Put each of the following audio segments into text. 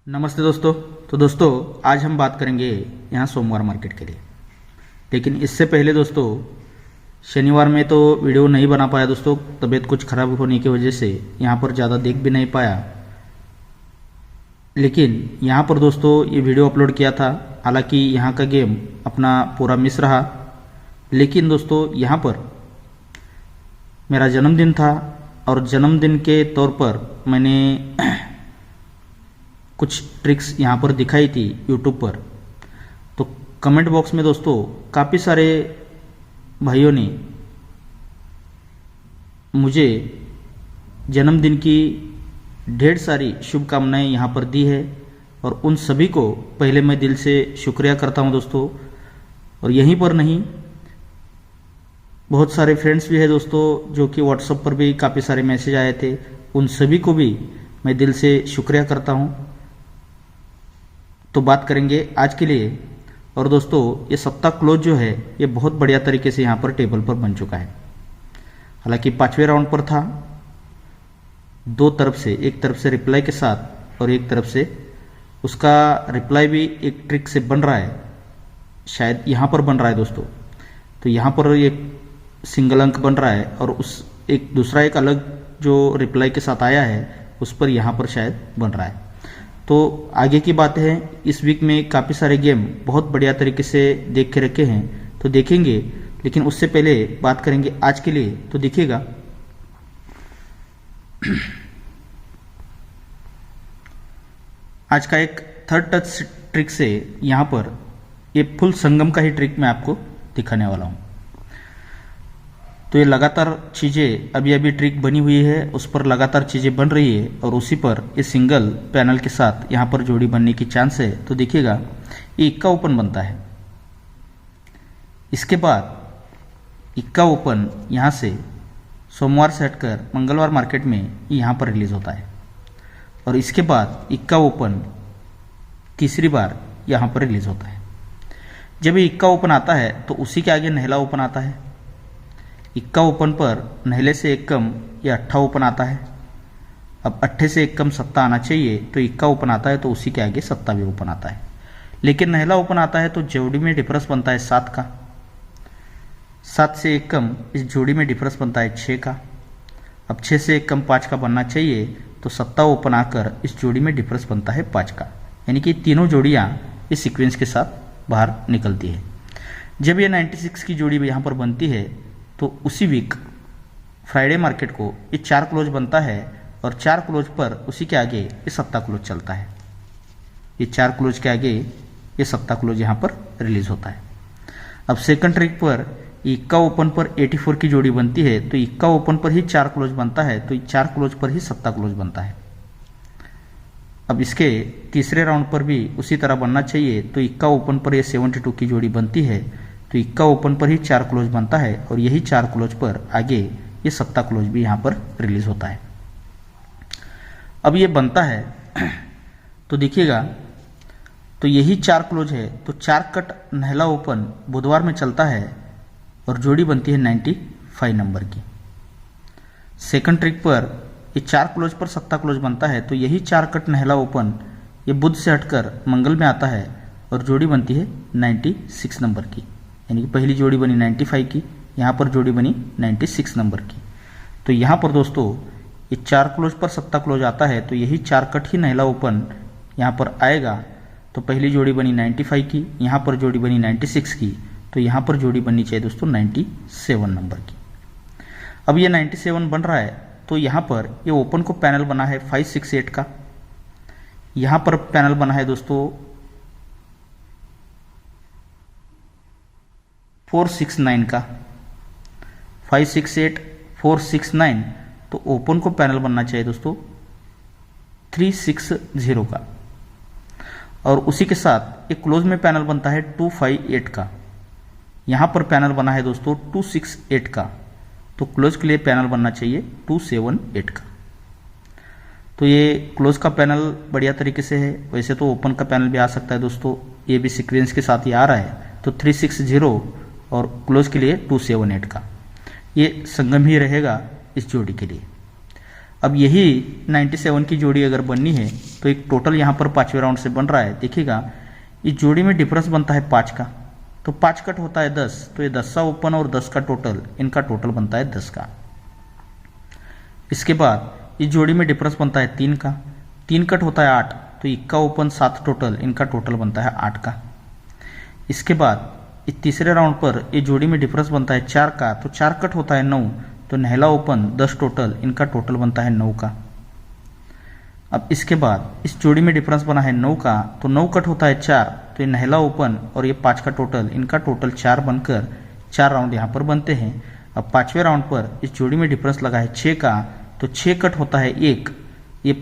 नमस्ते दोस्तों। तो दोस्तों आज हम बात करेंगे यहाँ सोमवार मार्केट के लिए। लेकिन इससे पहले दोस्तों शनिवार में तो वीडियो नहीं बना पाया दोस्तों, तबीयत कुछ ख़राब होने की वजह से यहाँ पर ज़्यादा देख भी नहीं पाया। लेकिन यहाँ पर दोस्तों ये वीडियो अपलोड किया था, हालांकि यहाँ का गेम अपना पूरा मिस रहा। लेकिन दोस्तों यहाँ पर मेरा जन्मदिन था और जन्मदिन के तौर पर मैंने कुछ ट्रिक्स यहाँ पर दिखाई थी यूट्यूब पर। तो कमेंट बॉक्स में दोस्तों काफ़ी सारे भाइयों ने मुझे जन्मदिन की ढेर सारी शुभकामनाएं यहाँ पर दी है और उन सभी को पहले मैं दिल से शुक्रिया करता हूँ दोस्तों। और यहीं पर नहीं, बहुत सारे फ्रेंड्स भी है दोस्तों जो कि व्हाट्सएप पर भी काफ़ी सारे मैसेज आए थे, उन सभी को भी मैं दिल से शुक्रिया करता हूँ। तो बात करेंगे आज के लिए। और दोस्तों ये सप्ताह क्लोज जो है ये बहुत बढ़िया तरीके से यहाँ पर टेबल पर बन चुका है। हालांकि 5वें राउंड पर था, दो तरफ से, एक तरफ से रिप्लाई के साथ और एक तरफ से उसका रिप्लाई भी एक ट्रिक से बन रहा है, शायद यहाँ पर बन रहा है दोस्तों। तो यहाँ पर एक सिंगल अंक बन रहा है और उस एक दूसरा एक अलग जो रिप्लाई के साथ आया है उस पर यहाँ पर शायद बन रहा है। तो आगे की बात है, इस वीक में काफ़ी सारे गेम बहुत बढ़िया तरीके से देख के रखे हैं, तो देखेंगे। लेकिन उससे पहले बात करेंगे आज के लिए। तो देखिएगा आज का एक थर्ड टच ट्रिक से यहाँ पर ये फुल संगम का ही ट्रिक मैं आपको दिखाने वाला हूँ। तो ये लगातार चीज़ें अभी अभी ट्रिक बनी हुई है, उस पर लगातार चीज़ें बन रही है और उसी पर ये सिंगल पैनल के साथ यहाँ पर जोड़ी बनने की चांस है। तो देखिएगा ये इक्का ओपन बनता है, इसके बाद इक्का ओपन यहाँ से सोमवार से हटकर मंगलवार मार्केट में यहाँ पर रिलीज होता है और इसके बाद इक्का ओपन तीसरी बार यहाँ पर रिलीज होता है। जब ये इक्का ओपन आता है तो उसी के आगे नहला ओपन आता है। इक्का ओपन पर नहले से एक कम या अट्ठा ओपन आता है। अब अट्ठे से एक कम सत्ता आना चाहिए, तो इक्का ओपन आता है तो उसी के आगे सत्ता भी ओपन आता है। लेकिन नहला ओपन आता है तो जोड़ी में डिफरेंस बनता है 7 का। 7 से एक कम इस जोड़ी में डिफरेंस बनता है 6 का। अब 6 से एक कम 5 का बनना चाहिए, तो सत्ता ओपन आकर इस जोड़ी में डिफरेंस बनता है 5 का। यानी कि तीनों जोड़ियाँ इस सीक्वेंस के साथ बाहर निकलती है। जब ये 96 की जोड़ी यहाँ पर बनती है तो उसी वीक फ्राइडे मार्केट को ये 4 क्लोज बनता है और 4 क्लोज पर उसी के आगे ये सत्ता क्लोज चलता है। ये 4 क्लोज के आगे ये सत्ता क्लोज यहाँ पर रिलीज होता है। अब सेकंड ट्रिक पर इक्का ओपन पर 84 की जोड़ी बनती है, तो इक्का ओपन पर ही 4 क्लोज बनता है, तो 4 क्लोज पर ही सत्ता क्लोज बनता है। अब इसके तीसरे राउंड पर भी उसी तरह बनना चाहिए, तो इक्का ओपन पर ये 72 की जोड़ी बनती है, तो इक्का ओपन पर ही 4 क्लोज बनता है और यही 4 क्लोज पर आगे ये सत्ता क्लोज भी यहाँ पर रिलीज होता है। अब ये बनता है तो देखिएगा, तो यही 4 क्लोज है, तो 4 कट नहला ओपन बुधवार में चलता है और जोड़ी बनती है 95 नंबर की। सेकंड ट्रिक पर ये 4 क्लोज पर सत्ता क्लोज बनता है, तो यही 4 कट नहला ओपन ये बुध से हटकर मंगल में आता है और जोड़ी बनती है 96 नंबर की। यानी कि पहली जोड़ी बनी 95 की, यहाँ पर जोड़ी बनी 96 नंबर की। तो यहाँ पर दोस्तों ये 4 क्लोज पर सत्ता क्लोज आता है, तो यही 4 कट ही नहला ओपन यहाँ पर आएगा। तो पहली जोड़ी बनी 95 की, यहाँ पर जोड़ी बनी 96 की, तो यहाँ पर जोड़ी बननी चाहिए दोस्तों 97 नंबर की। अब ये 97 बन रहा है, तो यहाँ पर ये ओपन को पैनल बना है 568 का, यहाँ पर पैनल बना है दोस्तों 469 का। 568 469, तो ओपन को पैनल बनना चाहिए दोस्तों 360 का। और उसी के साथ एक क्लोज में पैनल बनता है 258 का। यहाँ पर पैनल बना है दोस्तों 268 का, तो क्लोज के लिए पैनल बनना चाहिए 278 का। तो ये क्लोज का पैनल बढ़िया तरीके से है। वैसे तो ओपन का पैनल भी आ सकता है दोस्तों, ये भी सीक्वेंस के साथ ही आ रहा है। तो 360 और क्लोज के लिए 278 का, ये संगम ही रहेगा इस जोड़ी के लिए। अब यही 97 की जोड़ी अगर बननी है तो एक टोटल यहाँ पर 5वें राउंड से बन रहा है। देखिएगा इस जोड़ी में डिफरेंस बनता है 5 का, तो 5 कट होता है 10, तो ये 10 का ओपन और 10 का टोटल, इनका टोटल बनता है 10 का। इसके बाद इस जोड़ी में डिफरेंस बनता है 3 का, 3 कट होता है 8, तो इक्का ओपन 7 टोटल, इनका टोटल बनता है 8 का। इसके बाद इस तीसरे राउंड पर ये जोड़ी में डिफरेंस बनता है 4 का, तो 4 कट होता है 9, तो नहला ओपन 10 टोटल, इनका टोटल बनता है 9 का। अब इसके बाद इस जोड़ी में डिफरेंस बना है 9 का, तो 9 कट होता है 4, तो ये नहला ओपन और ये 5 का टोटल, इनका टोटल 4 बनकर 4 राउंड यहाँ पर बनते हैं। अब 5वें राउंड पर इस जोड़ी में डिफरेंस लगा है 6 का, तो 6 कट होता है 1, ये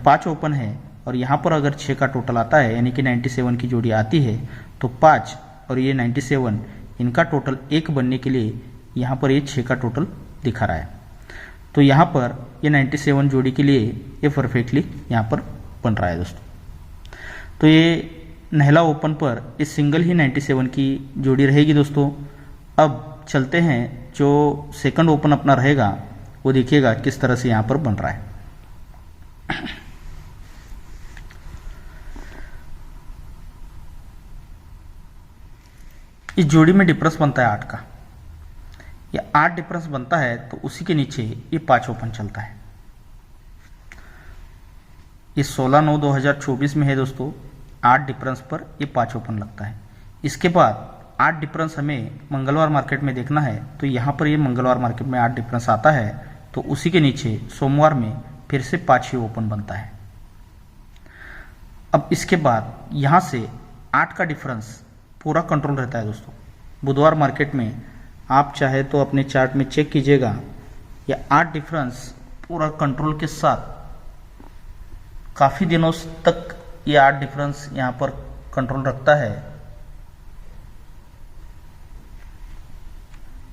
5 ओपन है और यहाँ पर अगर 6 का टोटल आता है यानी कि 97 की जोड़ी आती है, तो 5 और ये 97 इनका टोटल 1 बनने के लिए यहाँ पर ये 6 का टोटल दिखा रहा है। तो यहाँ पर ये 97 जोड़ी के लिए ये परफेक्टली यहाँ पर बन रहा है दोस्तों। तो ये नहला ओपन पर इस सिंगल ही 97 की जोड़ी रहेगी दोस्तों। अब चलते हैं जो सेकंड ओपन अपना रहेगा वो देखिएगा किस तरह से यहाँ पर बन रहा है। इस जोड़ी में डिफरेंस बनता है 8 का, ये 8 डिफरेंस बनता है तो उसी के नीचे ये 5 ओपन चलता है। ये 16/9/2024 में है दोस्तों, 8 डिफरेंस पर ये 5 ओपन लगता है। इसके बाद 8 डिफरेंस हमें मंगलवार मार्केट में देखना है, तो यहाँ पर ये मंगलवार मार्केट में 8 डिफरेंस आता है, तो उसी के नीचे सोमवार में फिर से 5 ही ओपन बनता है। अब इसके बाद यहाँ से 8 का डिफरेंस पूरा कंट्रोल रहता है दोस्तों। बुधवार मार्केट में आप चाहे तो अपने चार्ट में चेक कीजिएगा, ये 8 डिफरेंस पूरा कंट्रोल के साथ काफ़ी दिनों तक ये 8 डिफरेंस यहाँ पर कंट्रोल रखता है।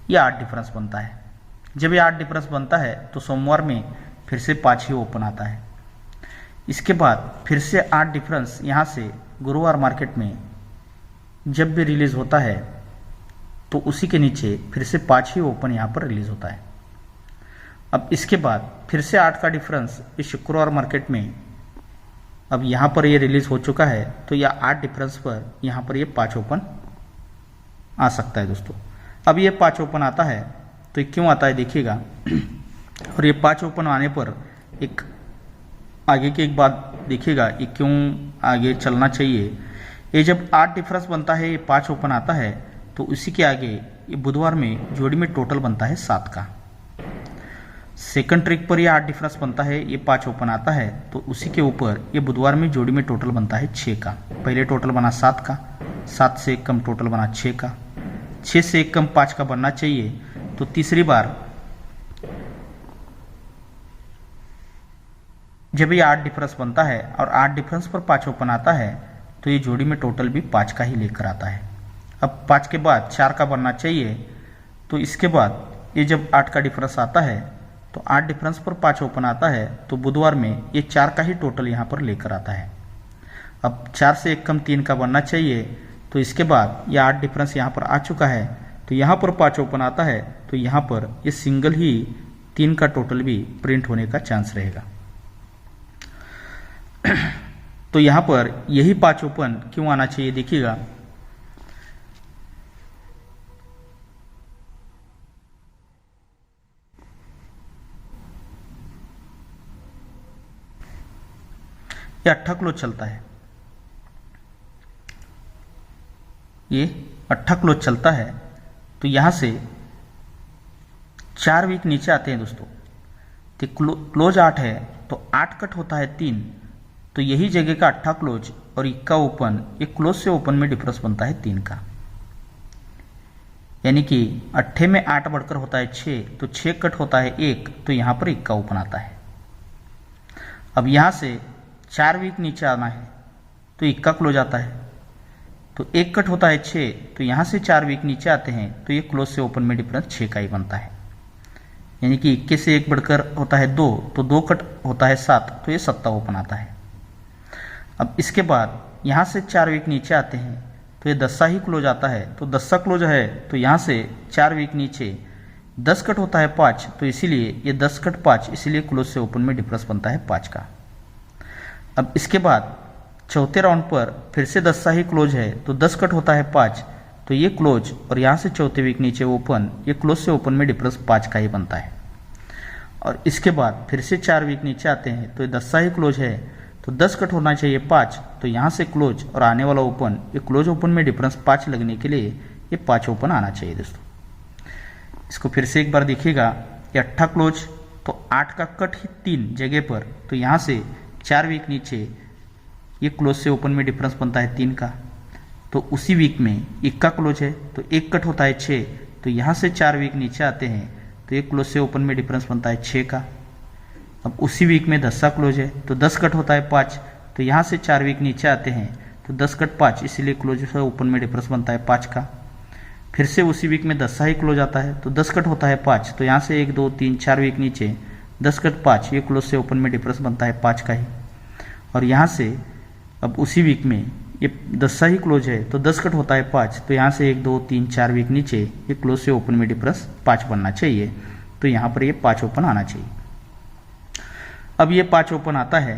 ये 8 डिफरेंस बनता है। जब ये 8 डिफरेंस बनता है तो सोमवार में फिर से 5 ही ओपन आता है। इसके बाद फिर से 8 डिफरेंस यहाँ से गुरुवार मार्केट में जब भी रिलीज होता है तो उसी के नीचे फिर से 5 ही ओपन यहाँ पर रिलीज होता है। अब इसके बाद फिर से 8 का डिफरेंस इस शुक्रवार मार्केट में अब यहाँ पर ये रिलीज हो चुका है, तो यह 8 डिफरेंस पर यहाँ पर ये 5 ओपन आ सकता है दोस्तों। अब ये 5 ओपन आता है तो ये क्यों आता है देखिएगा, और ये 5 ओपन आने पर एक आगे की एक बात देखिएगा, ये क्यों आगे चलना चाहिए। ये जब 8 डिफरेंस बनता है, ये 5 ओपन आता है, तो उसी के आगे ये बुधवार में जोड़ी में टोटल बनता है 7 का। सेकंड ट्रिक पर ये 8 डिफरेंस बनता है, ये 5 ओपन आता है, तो उसी के ऊपर ये बुधवार में जोड़ी में टोटल बनता है 6 का। पहले टोटल बना 7 का, 7 से एक कम टोटल बना 6 का, 6 से एक कम 5 का बनना चाहिए। तो तीसरी बार जब ये 8 डिफरेंस बनता है और 8 डिफरेंस पर 5 ओपन आता है, तो ये जोड़ी में टोटल भी 5 का ही लेकर आता है। अब 5 के बाद 4 का बनना चाहिए, तो इसके बाद ये जब 8 का डिफरेंस आता है तो 8 डिफरेंस पर 5 ओपन आता है, तो बुधवार में ये 4 का ही टोटल यहाँ पर लेकर आता है। अब 4 से एक कम 3 का बनना चाहिए, तो इसके बाद ये 8 डिफरेंस यहाँ पर आ चुका है, तो यहाँ पर 5 ओपन आता है, तो यहाँ पर ये सिंगल ही 3 का टोटल भी प्रिंट होने का चांस रहेगा। तो यहाँ पर यही 5 ओपन क्यों आना चाहिए देखिएगा। ये 8 क्लोज चलता है, ये 8 क्लोज चलता है, तो यहां से 4 वीक नीचे आते हैं दोस्तों। तो क्लोज 8 है, तो 8 कट होता है 3, तो यही जगह का 8 क्लोज और इक्का ओपन, ये क्लोज से ओपन में डिफरेंस बनता है 3 का। यानी कि 8 में 8 बढ़कर होता है 6, तो 6 कट होता है 1, तो यहाँ पर इक्का ओपन आता है। अब यहाँ से 4 वीक नीचे आना है, तो इक्का क्लोज आता है, तो 1 कट होता है 6, तो यहाँ से 4 वीक नीचे आते हैं, तो ये क्लोज से ओपन में डिफरेंस 6 का ही बनता है। यानी कि 21 से 1 बढ़कर होता है 2, तो 2 कट होता है 7, तो ये 7 ओपन आता है। अब इसके बाद यहाँ से 4 वीक नीचे आते हैं, तो ये 10 ही क्लोज आता है, तो 10 क्लोज है, तो यहाँ से 4 वीक नीचे 10 कट होता है 5, तो इसीलिए ये 10 कट 5, इसीलिए क्लोज से ओपन में डिफरेंस बनता है 5 का। अब इसके बाद चौथे राउंड पर फिर से 10 सा ही क्लोज है, तो 10 कट होता है 5, तो ये क्लोज और यहाँ से चौथे वीक नीचे ओपन, ये क्लोज से ओपन में डिफरेंस 5 का ही बनता है। और इसके बाद फिर से 4 वीक नीचे आते हैं, तो ये 10 सा ही क्लोज है, तो 10 कट होना चाहिए 5, तो यहाँ से क्लोज और आने वाला ओपन, ये क्लोज ओपन में डिफरेंस 5 लगने के लिए ये 5 ओपन आना चाहिए दोस्तों। इसको फिर से एक बार देखिएगा, ये 8 क्लोज, तो 8 का कट ही 3 जगह पर, तो यहाँ से 4 वीक नीचे ये क्लोज से ओपन में डिफरेंस बनता है 3 का। तो उसी वीक में 1 का क्लोज है, तो 1 कट होता है 6, तो यहाँ से 4 वीक नीचे आते हैं, तो ये क्लोज से ओपन में डिफरेंस बनता है 6 का। अब उसी वीक में 10 सा क्लोज है, तो 10 कट होता है 5, तो यहाँ से 4 वीक नीचे आते हैं, तो 10 कट 5, इसीलिए क्लोज से ओपन में डिफरेंस बनता है 5 का। फिर से उसी वीक में 10 सा ही क्लोज आता है, तो 10 कट होता है 5, तो यहाँ से 1 2 3 4 वीक नीचे 10 कट 5, ये क्लोज से ओपन में डिफरेंस बनता है 5 का ही। और यहाँ से अब उसी वीक में ये 10 सा ही क्लोज है, तो 10 कट होता है 5, तो यहाँ से 1 2 3 4 वीक नीचे ये क्लोज से ओपन में डिफरेंस 5 बनना चाहिए, तो यहाँ पर ये 5 ओपन आना चाहिए। अब ये 5 ओपन आता है,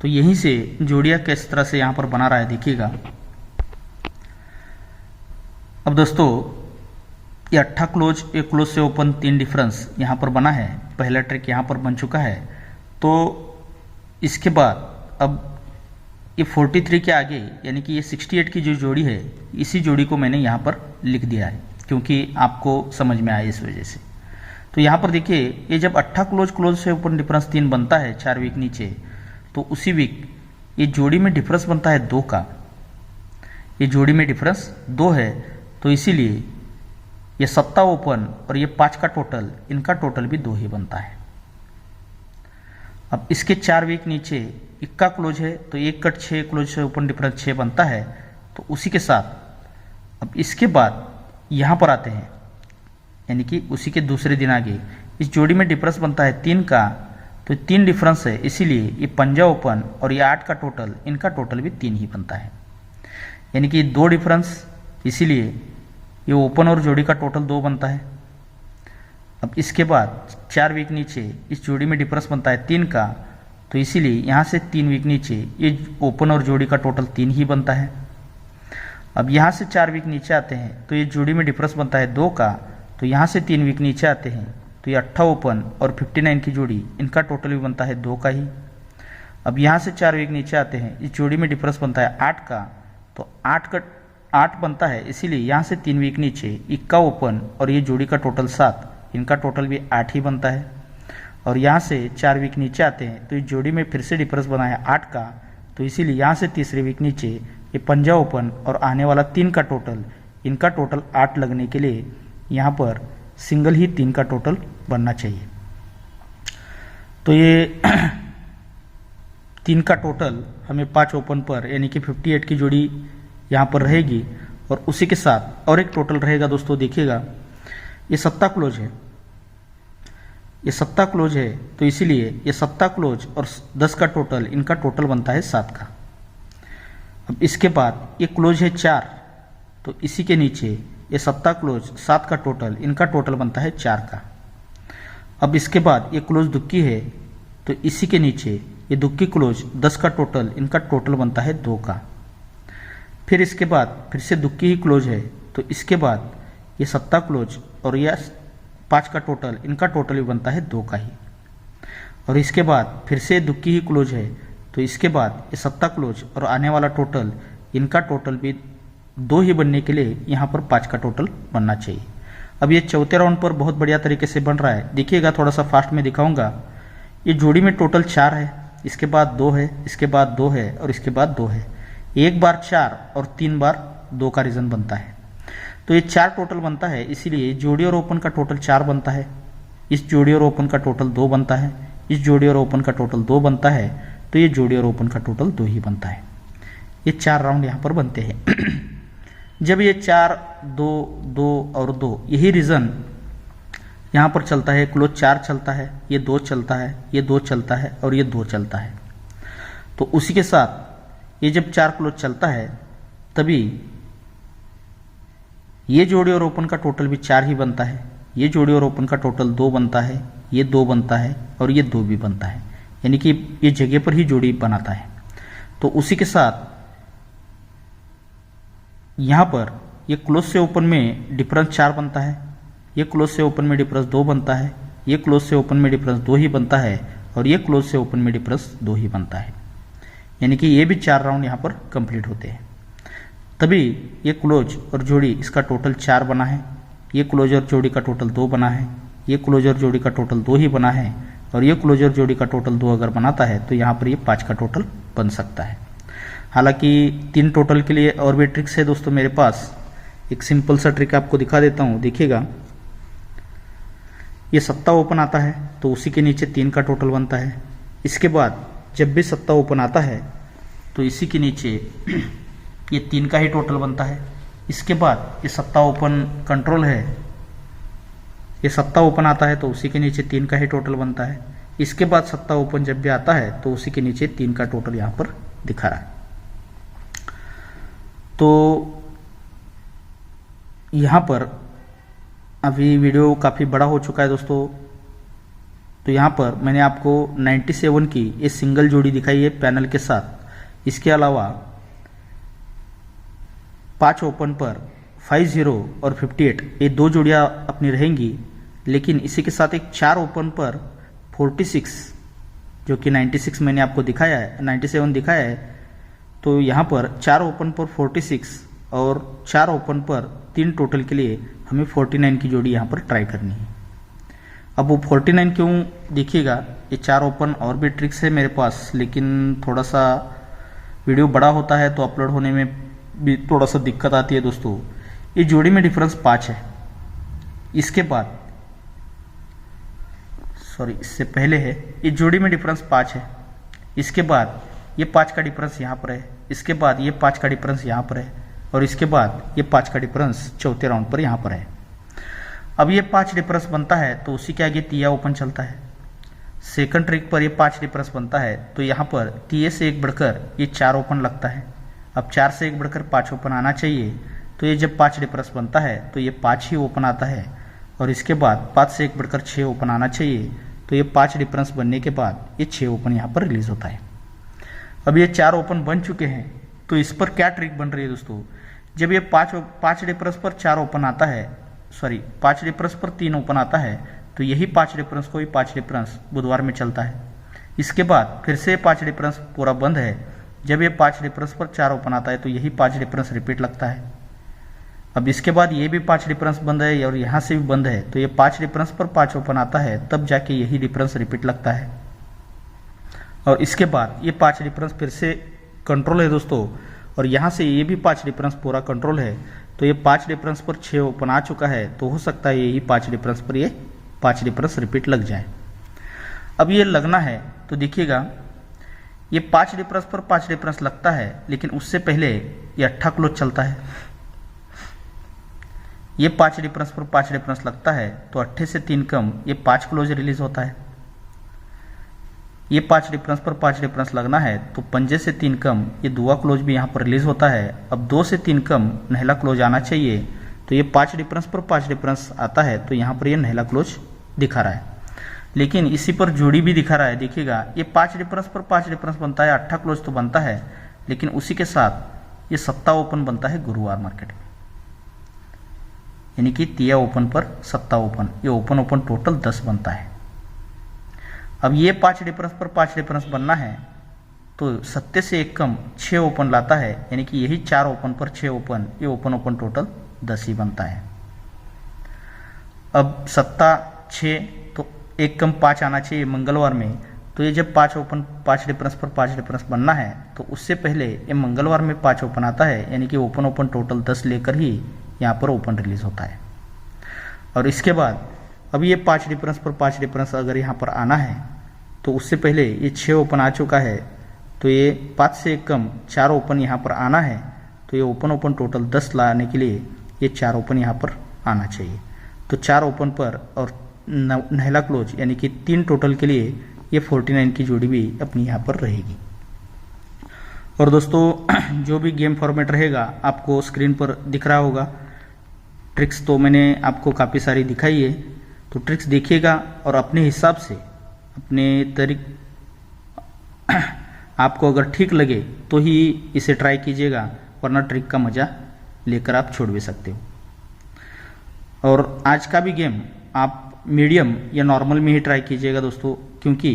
तो यहीं से जोड़िया किस तरह से यहाँ पर बना रहा है देखिएगा। अब दोस्तों ये 8 क्लोज, ये क्लोज से ओपन 3 डिफरेंस यहाँ पर बना है, पहला ट्रिक यहाँ पर बन चुका है। तो इसके बाद अब ये 43 के आगे यानी कि ये 68 की जो जोड़ी है, इसी जोड़ी को मैंने यहाँ पर लिख दिया है क्योंकि आपको समझ में आए इस वजह से। तो यहाँ पर देखिए, ये जब 8 क्लोज से ओपन डिफरेंस 3 बनता है 4 वीक नीचे, तो उसी वीक ये जोड़ी में डिफरेंस बनता है 2 का। ये जोड़ी में डिफरेंस 2 है, तो इसीलिए ये 7 ओपन और ये 5 का टोटल, इनका टोटल भी 2 ही बनता है। अब इसके 4 वीक नीचे 1 का क्लोज है, तो 1 कट 6 क्लोज से ओपन डिफरेंस 6 बनता है। तो उसी के साथ अब इसके बाद यहाँ पर आते हैं, यानी कि उसी के दूसरे दिन आगे इस जोड़ी में डिफरेंस बनता है 3 का, तो 3 डिफरेंस है, इसीलिए ये पंजा ओपन और ये 8 का टोटल, इनका टोटल भी 3 ही बनता है। यानी कि 2 डिफरेंस, इसीलिए ये ओपन और जोड़ी का टोटल 2 बनता है। अब इसके बाद 4 वीक नीचे इस जोड़ी में डिफरेंस बनता है 3 का, तो इसीलिए यहाँ से 3 वीक नीचे ये ओपन और जोड़ी का टोटल 3 ही बनता है। अब यहाँ से 4 वीक नीचे आते हैं, तो ये जोड़ी में डिफरेंस बनता है 2 का, तो यहाँ से 3 वीक नीचे आते हैं, तो ये 8 ओपन और 59 की जोड़ी, इनका टोटल भी बनता है 2 का ही। अब यहाँ से 4 वीक नीचे आते हैं, इस जोड़ी में डिफरेंस बनता है 8 का, तो 8 बनता है, इसीलिए यहाँ से 3 वीक नीचे 1 ओपन और ये जोड़ी का टोटल 7, इनका टोटल भी 8 ही बनता है। और यहाँ से 4 वीक नीचे आते हैं, तो इस जोड़ी में फिर से डिफरेंस बना है 8 का, तो इसीलिए यहाँ से तीसरे वीक नीचे ये पंजा ओपन और आने वाला 3 का टोटल, इनका टोटल 8 लगने के लिए यहाँ पर सिंगल ही 3 का टोटल बनना चाहिए। तो ये 3 का टोटल हमें 5 ओपन पर यानी कि 58 की जोड़ी यहाँ पर रहेगी, और उसी के साथ और एक टोटल रहेगा दोस्तों। देखिएगा, ये 7 क्लोज है, ये 7 क्लोज है, तो इसीलिए ये 7 क्लोज और 10 का टोटल, इनका टोटल बनता है 7 का। अब इसके बाद ये क्लोज है 4, तो इसी के नीचे ये 7 क्लोज 7 का टोटल, इनका टोटल बनता है 4 का। अब इसके बाद ये क्लोज दुक्की है, तो इसी के नीचे ये दुक्की क्लोज 10 का टोटल, इनका टोटल बनता है 2 का। फिर इसके बाद फिर से दुक्की ही क्लोज है, तो इसके बाद ये 7 क्लोज और यह 5 का टोटल, इनका टोटल भी बनता है 2 का ही। और इसके बाद फिर से दुक्की ही क्लोज है, तो इसके बाद ये 7 क्लोज और आने वाला टोटल, इनका टोटल भी 2 ही बनने के लिए यहाँ पर 5 का टोटल बनना चाहिए। अब ये चौथे राउंड पर बहुत बढ़िया तरीके से बन रहा है। देखिएगा, थोड़ा सा फास्ट में दिखाऊंगा। ये जोड़ी में टोटल 4 है, इसके बाद 2 है, इसके बाद 2 है और इसके बाद 2 है। 1 बार 4 और 3 बार 2 का रीजन बनता है, तो ये 4 टोटल बनता है, इसीलिए जोड़ी और ओपन का टोटल 4 बनता है। इस जोड़ी और ओपन का टोटल 2 बनता है, इस जोड़ी और ओपन का टोटल 2 बनता है, तो ये जोड़ी और ओपन का टोटल 2 ही बनता है। ये 4 राउंड यहाँ पर बनते हैं। जब ये 4 2 2 और 2 यही रीजन यहाँ पर चलता है, क्लोज 4 चलता है, ये 2 चलता है, ये 2 चलता है और ये 2 चलता है, तो उसी के साथ ये जब 4 क्लोज चलता है, तभी ये जोड़ी और ओपन का टोटल भी 4 ही बनता है, ये जोड़ी और ओपन का टोटल 2 बनता है, ये 2 बनता है और ये 2 भी बनता है, यानी कि ये जगह पर ही जोड़ी बनाता है। तो उसी के साथ यहाँ पर ये क्लोज से ओपन में डिफरेंस 4 बनता है, ये क्लोज से ओपन में डिफरेंस 2 बनता है, ये क्लोज से ओपन में डिफरेंस 2 ही बनता है और ये क्लोज से ओपन में डिफरेंस 2 ही बनता है, यानी कि ये भी 4 राउंड यहाँ पर कंप्लीट होते हैं। तभी ये क्लोज और जोड़ी इसका टोटल 4 बना है, ये क्लोज और जोड़ी का टोटल 2 बना है, ये क्लोज और जोड़ी का टोटल 2 ही बना है और ये क्लोज और जोड़ी का टोटल 2 अगर बनाता है तो यहाँ पर ये 5 का टोटल बन सकता है। हालांकि 3 टोटल के लिए और भी ट्रिक्स है दोस्तों मेरे पास। एक सिंपल सा ट्रिक आपको दिखा देता हूँ, देखिएगा। ये सत्ता ओपन आता है तो उसी के नीचे 3 का टोटल बनता है। इसके बाद जब भी सत्ता ओपन आता है तो इसी के नीचे ये 3 का ही टोटल बनता है। इसके बाद ये सत्ता ओपन कंट्रोल है, ये सत्ता ओपन आता है तो उसी के नीचे 3 का ही टोटल बनता है। इसके बाद सत्ता ओपन जब भी आता है तो उसी के नीचे 3 का टोटल यहाँ पर दिखा रहा है। तो यहाँ पर अभी वीडियो काफ़ी बड़ा हो चुका है दोस्तों, तो यहाँ पर मैंने आपको 97 की ये सिंगल जोड़ी दिखाई है पैनल के साथ। इसके अलावा 5 ओपन पर 50 और 58 ये 2 जोड़ियाँ अपनी रहेंगी, लेकिन इसी के साथ एक 4 ओपन पर 46 जो कि 96 मैंने आपको दिखाया है, 97 दिखाया है। तो यहाँ पर 4 ओपन पर 46 और 4 ओपन पर 3 टोटल के लिए हमें 49 की जोड़ी यहाँ पर ट्राई करनी है। अब वो 49 क्यों, देखिएगा ये 4 ओपन और भी ट्रिक्स है मेरे पास, लेकिन थोड़ा सा वीडियो बड़ा होता है तो अपलोड होने में भी थोड़ा सा दिक्कत आती है दोस्तों। ये जोड़ी में डिफरेंस 5 है, इसके बाद इससे पहले है, ये जोड़ी में डिफरेंस 5 है, इसके बाद ये 5 का डिफरेंस यहाँ पर है, इसके बाद ये 5 का डिफरेंस यहाँ पर है और इसके बाद ये 5 का डिफरेंस चौथे राउंड पर यहाँ पर है। अब ये 5 डिफरेंस बनता है तो उसी के आगे तिया ओपन चलता है। सेकंड ट्रिक पर ये 5 डिफरेंस बनता है तो यहाँ पर तिये से एक बढ़कर ये 4 ओपन लगता है। अब 4 से एक बढ़कर 5 ओपन आना चाहिए, तो ये जब 5 डिफरेंस बनता है तो ये 5 ही ओपन आता है और इसके बाद 5 से एक बढ़कर 6 ओपन आना चाहिए, तो ये 5 डिफरेंस बनने के बाद ये 6 ओपन यहाँ पर रिलीज होता है। अब ये 4 ओपन बन चुके हैं तो इस पर क्या ट्रिक बन रही है दोस्तों, जब ये 5 डिफरेंस पर 4 ओपन आता है, 5 डिफरेंस पर 3 ओपन आता है, तो यही 5 डिफरेंस को ही 5 डिफरेंस बुधवार में चलता है। इसके बाद फिर से 5 डिफरेंस पूरा बंद है, जब ये 5 डिफरेंस पर 4 ओपन आता है तो यही 5 डिफरेंस रिपीट लगता है। अब इसके बाद ये भी 5 डिफरेंस बंद है और यहाँ से भी बंद है, तो ये 5 डिफरेंस पर 5 ओपन आता है, तब जाके यही डिफरेंस रिपीट लगता है। और इसके बाद ये 5 डिफरेंस फिर से कंट्रोल है दोस्तों, और यहाँ से ये भी 5 डिफरेंस पूरा कंट्रोल है, तो ये 5 डिफरेंस पर 6 ओपन आ चुका है, तो हो सकता है यही 5 डिफरेंस पर ये 5 डिफरेंस रिपीट लग जाए। अब ये लगना है तो देखिएगा, ये 5 डिफरेंस पर 5 डिफरेंस लगता है, लेकिन उससे पहले ये 8 क्लोज चलता है। ये 5 डिफरेंस पर 5 डिफरेंस लगता है तो 8 से 3 कम ये 5 क्लोज रिलीज होता है। ये 5 डिफरेंस पर 5 डिफरेंस लगना है तो 5 से 3 कम ये दुआ क्लोज भी यहाँ पर रिलीज होता है। अब 2 से 3 कम नहला क्लोज आना चाहिए, तो ये 5 डिफरेंस पर 5 डिफरेंस आता है, तो यहाँ पर ये नहला क्लोज दिखा रहा है। लेकिन इसी पर जोड़ी भी दिखा रहा है, देखिएगा ये 5 डिफरेंस पर 5 डिफरेंस बनता है, 8 क्लोज तो बनता है, लेकिन उसी के साथ ये 7 ओपन बनता है गुरुवार मार्केट में, यानी कि तिया ओपन पर 7 ओपन, ये ओपन टोटल 10 बनता है। अब ये 5 डिफरेंस पर 5 डिफरेंस बनना है तो 7 से एक कम 6 ओपन लाता है, यानी कि यही 4 ओपन पर 6 ओपन, ये ओपन टोटल 10 ही बनता है। अब 7 6 तो एक कम 5 आना चाहिए मंगलवार में, तो ये जब 5 ओपन 5 डिफरेंस पर 5 डिफरेंस बनना है तो उससे पहले ये मंगलवार में 5 ओपन आता है, यानी कि ओपन टोटल 10 लेकर ही यहाँ पर ओपन रिलीज होता है। और इसके बाद अब ये 5 डिफरेंस पर 5 डिफरेंस अगर यहाँ पर आना है तो उससे पहले ये 6 ओपन आ चुका है, तो ये 5 से कम 4 ओपन यहाँ पर आना है, तो ये ओपन टोटल 10 लाने के लिए ये 4 ओपन यहाँ पर आना चाहिए। तो 4 ओपन पर और नहला क्लोज यानी कि 3 टोटल के लिए ये 49 की जोड़ी भी अपनी यहाँ पर रहेगी। और दोस्तों जो भी गेम फॉर्मेट रहेगा आपको स्क्रीन पर दिख रहा होगा, ट्रिक्स तो मैंने आपको काफ़ी सारी दिखाई है, तो ट्रिक्स देखिएगा और अपने हिसाब से अपने आपको अगर ठीक लगे तो ही इसे ट्राई कीजिएगा, वरना ट्रिक का मज़ा लेकर आप छोड़ भी सकते हो। और आज का भी गेम आप मीडियम या नॉर्मल में ही ट्राई कीजिएगा दोस्तों, क्योंकि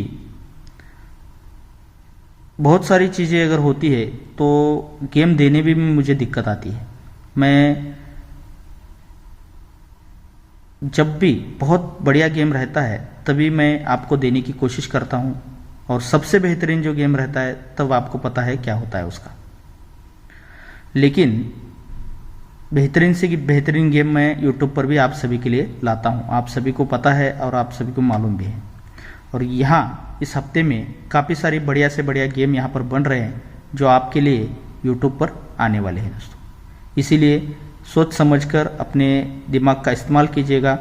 बहुत सारी चीज़ें अगर होती है तो गेम देने में भी मुझे दिक्कत आती है। मैं जब भी बहुत बढ़िया गेम रहता है तभी मैं आपको देने की कोशिश करता हूँ, और सबसे बेहतरीन जो गेम रहता है तब आपको पता है क्या होता है उसका। लेकिन बेहतरीन से बेहतरीन गेम मैं यूट्यूब पर भी आप सभी के लिए लाता हूँ, आप सभी को पता है और आप सभी को मालूम भी है। और यहाँ इस हफ्ते में काफ़ी सारी बढ़िया से बढ़िया गेम यहाँ पर बन रहे हैं जो आपके लिए यूट्यूब पर आने वाले हैं दोस्तों। इसीलिए सोच समझकर अपने दिमाग का इस्तेमाल कीजिएगा,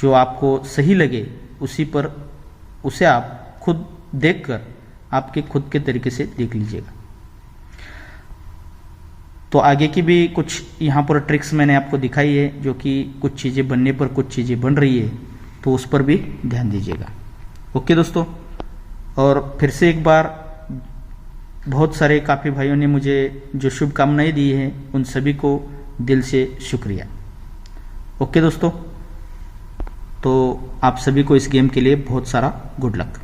जो आपको सही लगे उसे आप खुद देखकर आपके खुद के तरीके से देख लीजिएगा। तो आगे की भी कुछ यहाँ पर ट्रिक्स मैंने आपको दिखाई है, जो कि कुछ चीज़ें बनने पर कुछ चीज़ें बन रही है, तो उस पर भी ध्यान दीजिएगा। ओके दोस्तों, और फिर से एक बार बहुत सारे काफ़ी भाइयों ने मुझे जो शुभकामनाएं दी हैं उन सभी को दिल से शुक्रिया। ओके दोस्तों, तो आप सभी को इस गेम के लिए बहुत सारा गुड लक।